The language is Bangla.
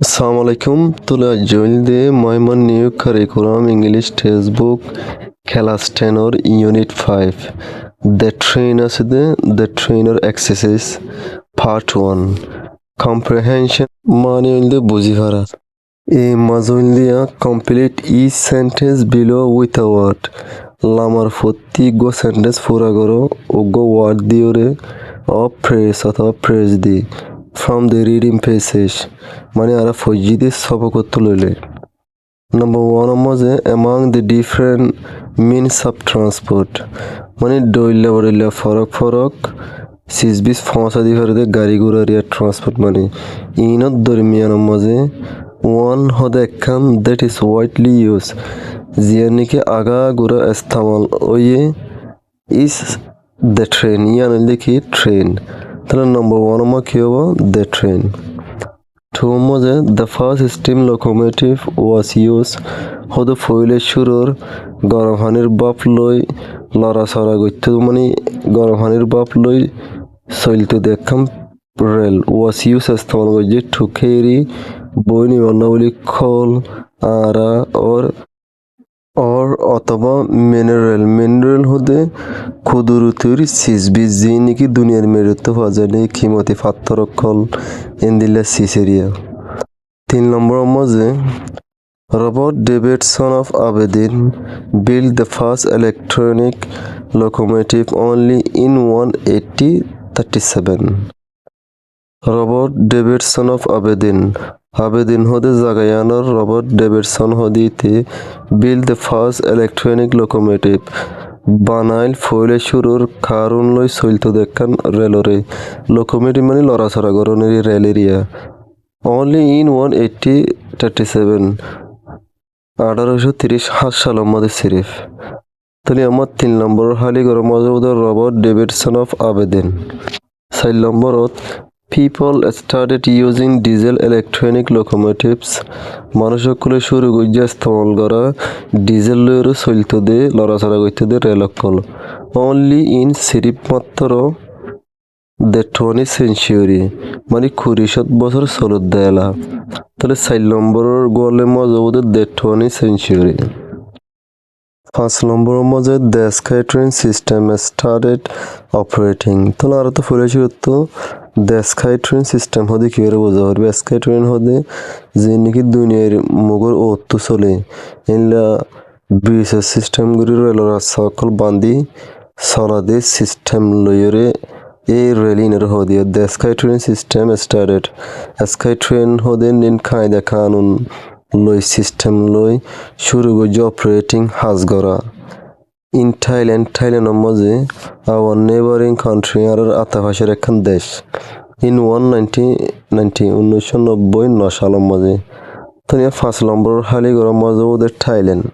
Assalamu alaikum. Tula joilde Moiman new curriculum English textbook class 10 or unit 5. The trainer exercise part 1. Comprehension মানে হইলে বুঝি পারা। এই মাজইলিয়া complete each sentence below with a word. লামার প্রতি গো সেন্টেন্স পুরা করো ও গো ওয়ার্ড দিওরে ও ফ্রেজ অথবা phrase the from the reading passage মানে আরা ফৌজি দিয়ে সবকত লইলে নাম্বার ওয়ান মাঝে among the different means of transport মানে ডইলা বড়িলা ফরক সিজবিস ফসা দি ফেরদে গাড়ি ঘোড়ার ইয়ার ট্রান্সপোর্ট মানে ইনত দরমিয়ান মাঝে ওয়ান হদে একখান দ্যাট ইজ ওয়াইডলি ইউজ জিয়ার নিকে আগা ঘোড়া ইস্তেমাল ওয়ে ইজ দ্য ট্রেন ইয়ান লিখি ট্রেন তাহলে নম্বর ওয়ান মা কি হবো দ্য ট্রেন টু মজে the first steam locomotive was use হদে ফইলে শুরুর গরম হানির বাপ লই লড়াছড়া করতে মানে গরম হানির বাপ লই চলতে দেখাম রেল ওয়াজ ইউজ ইস্তেমাল করছে ঠুকেরি বই নিবন্ধবলী খোল আরা और অথবা মিনারেল হতে ক্ষুদুরুতুর সিজবিজ জি নাকি দুনিয়ার মেরুত্ব ফাজানে খিমতি ফাত্তরক্ষল এন্দিল্লা সিসেরিয়া 3 নম্বর মাঝে Robert Davidson of Aberdeen built the first electronic locomotive only in 1837 Robert Davidson of Aberdeen হদে জাগায়ানোর রবার্ট ডেভিডসন হদিতে built the first electronic locomotive বানাইল ফইলে শুরুর কারণ লই চলতো দেখান রেলরে লোকোমোটিভ মানে লড়াছড়া গরনের রেল এরিয়া অনলি ইন 1837 1830 সালের মধ্যে সিরিফ তাহলে আমার 3 নম্বর হালি গরম Robert Davidson of Abedin 4 নম্বরত People started using diesel electronic locomotives. মানুষসকলে শুরু করছে ইস্তেমাল করা ডিজেল লইয়েরও চলতে দে লড়াচড়া করতে দে রেলকল অনলি ইন সিরিপ মাত্র দ্য 20th century মানে 20 বছর চলত দেয়লা তাহলে 4 নম্বরের গোলে মজা বোধ দ্য 20th century 5 নম্বরের মধ্যে the sky train system started operating তাহলে আর তো ফুলেছিল তো দ্য স্কাই ট্রেন সিস্টেম হতে কি করে বোঝা পারবে স্কাই ট্রেন হতে যে নাকি দুনিয়ার মুগর অত্য চলে এলা ব্রিজের সিস্টেমগুলি রেলের সকল বান্ধি চলাদে সিস্টেম লইরে এই রেলিনের হদিয়ে the sky train system started sky train হতে নিন কায়দা কানুন লই সিস্টেম লই শুরু করছে অপারেটিং হাজ করা ইন থাইল্যান্ডের মাঝে আওয়ার নেবারিং কান্ট্রি আর আতাপাশের একখান দেশ ইন 1990 সালের মাঝে তো 5 নম্বর হালি করার মাঝে ওদের থাইল্যান্ড